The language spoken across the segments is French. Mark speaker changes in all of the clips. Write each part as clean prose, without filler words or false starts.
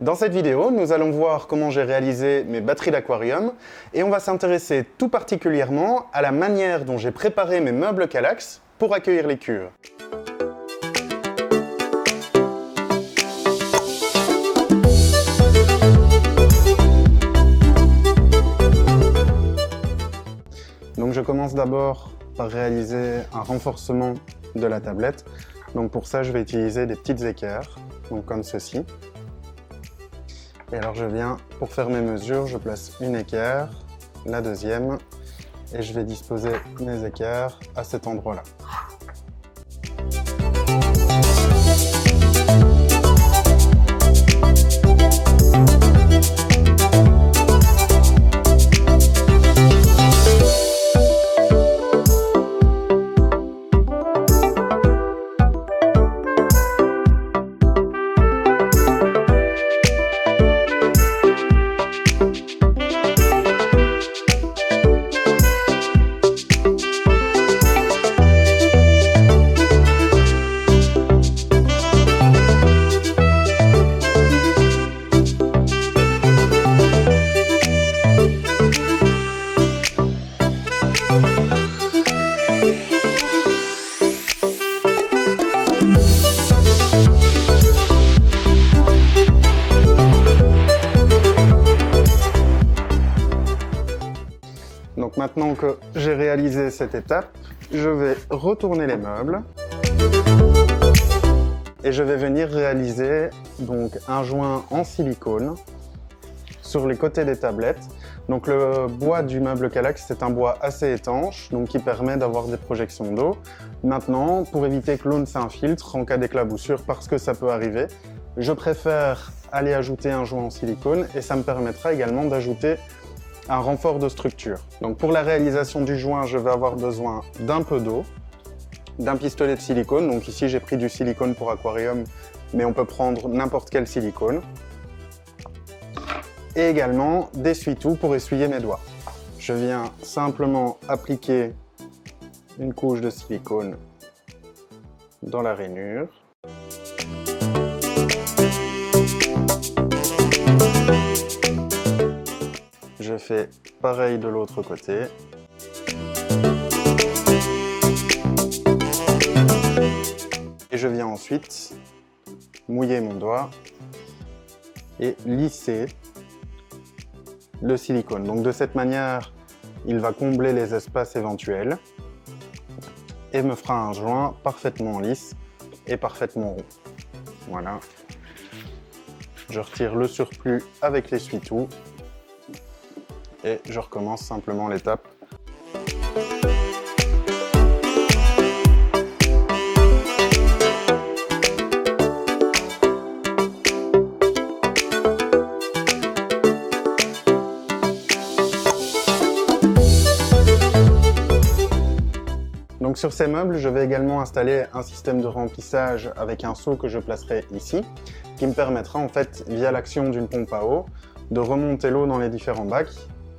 Speaker 1: Dans cette vidéo, nous allons voir comment j'ai réalisé mes batteries d'aquarium et on va s'intéresser tout particulièrement à la manière dont j'ai préparé mes meubles Kallax pour accueillir les cures. Donc je commence d'abord par réaliser un renforcement de la tablette. Donc pour ça, je vais utiliser des petites équerres, donc comme ceci. Et alors je viens, pour faire mes mesures, je place une équerre, la deuxième, et je vais disposer mes équerres à cet endroit-là. Donc maintenant que j'ai réalisé cette étape, je vais retourner les meubles et je vais venir réaliser donc un joint en silicone sur les côtés des tablettes. Donc le bois du meuble Kallax, c'est un bois assez étanche, donc qui permet d'avoir des projections d'eau. Maintenant, pour éviter que l'eau ne s'infiltre en cas d'éclaboussure, parce que ça peut arriver, je préfère aller ajouter un joint en silicone et ça me permettra également d'ajouter un renfort de structure. Donc pour la réalisation du joint, je vais avoir besoin d'un peu d'eau, d'un pistolet de silicone. Donc ici, j'ai pris du silicone pour aquarium, mais on peut prendre n'importe quel silicone. Et également d'essuie-tout pour essuyer mes doigts. Je viens simplement appliquer une couche de silicone dans la rainure. Je fais pareil de l'autre côté. Et je viens ensuite mouiller mon doigt et lisser le silicone. Donc de cette manière, il va combler les espaces éventuels et me fera un joint parfaitement lisse et parfaitement rond. Voilà. Je retire le surplus avec l'essuie-tout. Et je recommence simplement l'étape. Donc sur ces meubles, je vais également installer un système de remplissage avec un seau que je placerai ici, qui me permettra en fait, via l'action d'une pompe à eau, de remonter l'eau dans les différents bacs,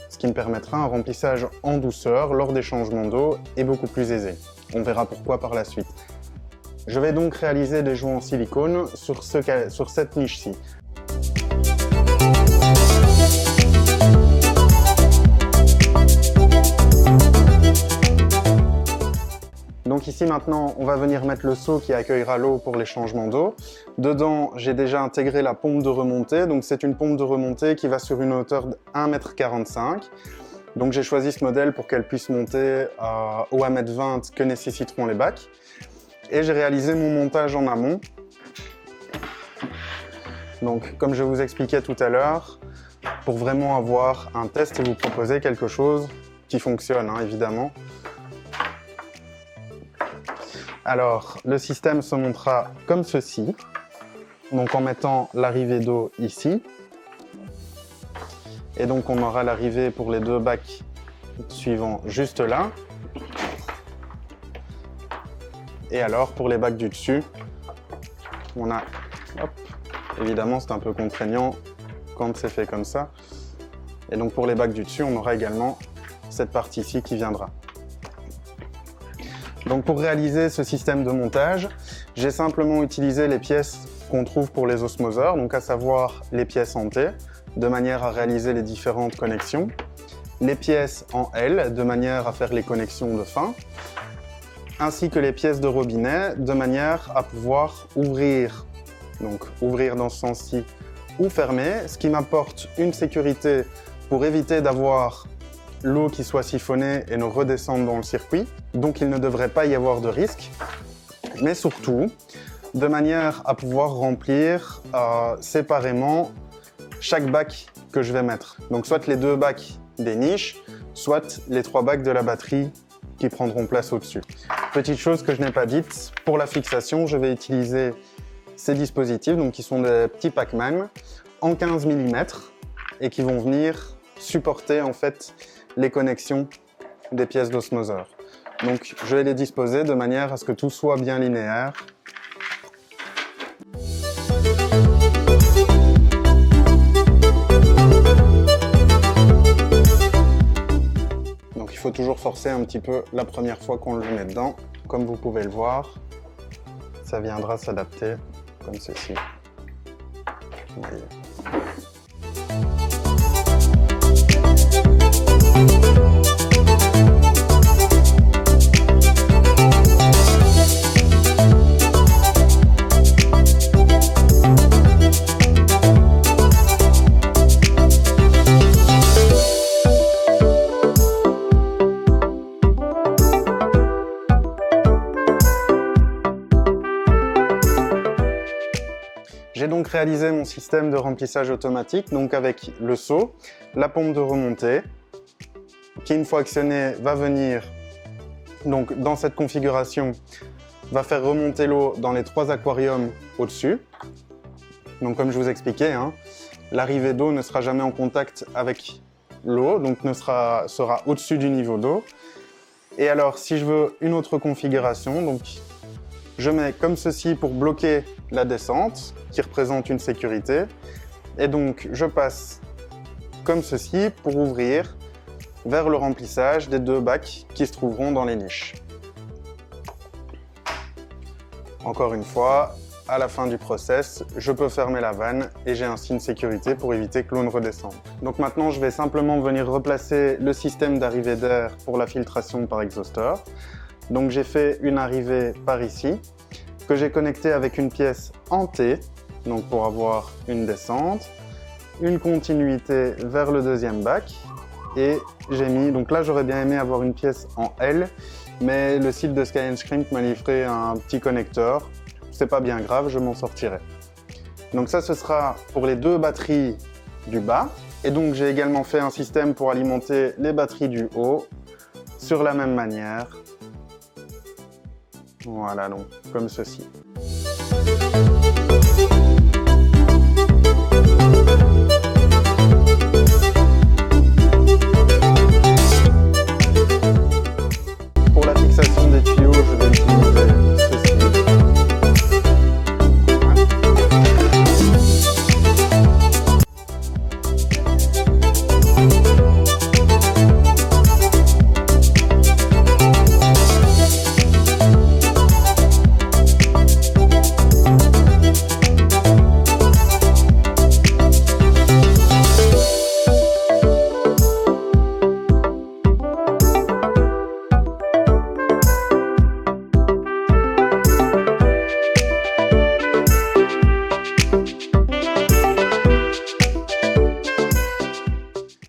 Speaker 1: ce qui me permettra un remplissage en douceur lors des changements d'eau et beaucoup plus aisé. On verra pourquoi par la suite. Je vais donc réaliser des joints en silicone sur cette niche-ci. Donc ici maintenant, on va venir mettre le seau qui accueillera l'eau pour les changements d'eau. Dedans, j'ai déjà intégré la pompe de remontée. Donc c'est une pompe de remontée qui va sur une hauteur de 1,45 m. Donc j'ai choisi ce modèle pour qu'elle puisse monter au 1,20 m que nécessiteront les bacs. Et j'ai réalisé mon montage en amont. Donc comme je vous expliquais tout à l'heure, pour vraiment avoir un test et vous proposer quelque chose qui fonctionne, hein, évidemment. Alors, le système se montera comme ceci, donc en mettant l'arrivée d'eau ici. Et donc on aura l'arrivée pour les deux bacs suivants juste là. Et alors pour les bacs du dessus, on a, hop, évidemment c'est un peu contraignant quand c'est fait comme ça. Et donc pour les bacs du dessus, on aura également cette partie-ci qui viendra. Donc pour réaliser ce système de montage, j'ai simplement utilisé les pièces qu'on trouve pour les osmoseurs, donc à savoir les pièces en T, de manière à réaliser les différentes connexions, les pièces en L, de manière à faire les connexions de fin, ainsi que les pièces de robinet, de manière à pouvoir ouvrir, donc ouvrir dans ce sens-ci, ou fermer, ce qui m'apporte une sécurité pour éviter d'avoir l'eau qui soit siphonnée et ne redescendre dans le circuit, donc il ne devrait pas y avoir de risque, mais surtout, de manière à pouvoir remplir séparément chaque bac que je vais mettre. Donc soit les 2 bacs des niches, soit les 3 bacs de la batterie qui prendront place au-dessus. Petite chose que je n'ai pas dite, pour la fixation, je vais utiliser ces dispositifs, donc qui sont des petits Pac-Man en 15 mm et qui vont venir supporter en fait les connexions des pièces d'osmoseur. Donc je vais les disposer de manière à ce que tout soit bien linéaire. Donc il faut toujours forcer un petit peu la première fois qu'on le met dedans. Comme vous pouvez le voir, ça viendra s'adapter comme ceci. Vous voyez. J'ai donc réalisé mon système de remplissage automatique, donc avec le seau, la pompe de remontée, qui une fois actionnée va venir, donc dans cette configuration, va faire remonter l'eau dans les 3 aquariums au-dessus. Donc comme je vous expliquais, hein, l'arrivée d'eau ne sera jamais en contact avec l'eau, donc sera au-dessus du niveau d'eau. Et alors si je veux une autre configuration, donc je mets comme ceci pour bloquer la descente, qui représente une sécurité. Et donc, je passe comme ceci pour ouvrir vers le remplissage des 2 bacs qui se trouveront dans les niches. Encore une fois, à la fin du process, je peux fermer la vanne et j'ai ainsi une sécurité pour éviter que l'eau ne redescende. Donc maintenant, je vais simplement venir replacer le système d'arrivée d'air pour la filtration par exhausteur. Donc j'ai fait une arrivée par ici, que j'ai connectée avec une pièce en T, donc pour avoir une descente, une continuité vers le 2e bac, et j'ai mis, donc là j'aurais bien aimé avoir une pièce en L, mais le site de Sky & Scrimp m'a livré un petit connecteur, c'est pas bien grave, je m'en sortirai. Donc ça ce sera pour les 2 batteries du bas, et donc j'ai également fait un système pour alimenter les batteries du haut, sur la même manière. Voilà, donc comme ceci. Pour la fixation des tuyaux, je vais utiliser ceci.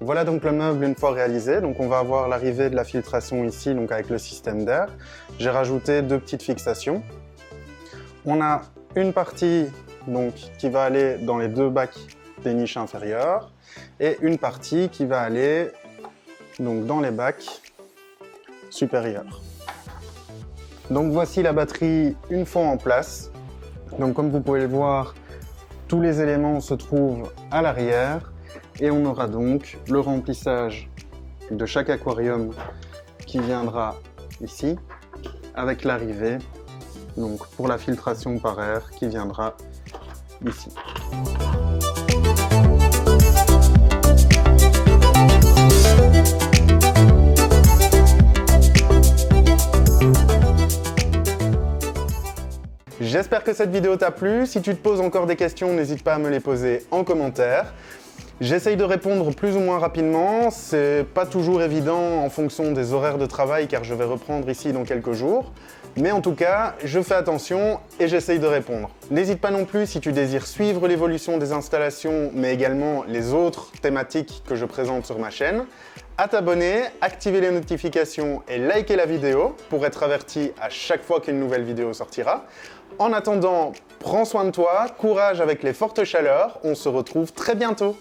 Speaker 1: Voilà donc le meuble une fois réalisé. Donc on va avoir l'arrivée de la filtration ici, donc avec le système d'air. J'ai rajouté 2 petites fixations. On a une partie donc, qui va aller dans les 2 bacs des niches inférieures et une partie qui va aller donc, dans les bacs supérieurs. Donc voici la batterie une fois en place. Donc comme vous pouvez le voir, tous les éléments se trouvent à l'arrière. Et on aura donc le remplissage de chaque aquarium qui viendra ici, avec l'arrivée, donc pour la filtration par air qui viendra ici. J'espère J'espère que cette vidéo t'a plu. Si tu te poses encore des questions, n'hésite pas à me les poser en commentaire. J'essaye de répondre plus ou moins rapidement, c'est pas toujours évident en fonction des horaires de travail car je vais reprendre ici dans quelques jours. Mais en tout cas, je fais attention et j'essaye de répondre. N'hésite pas non plus si tu désires suivre l'évolution des installations, mais également les autres thématiques que je présente sur ma chaîne, à t'abonner, activer les notifications et liker la vidéo pour être averti à chaque fois qu'une nouvelle vidéo sortira. En attendant, prends soin de toi, courage avec les fortes chaleurs, on se retrouve très bientôt.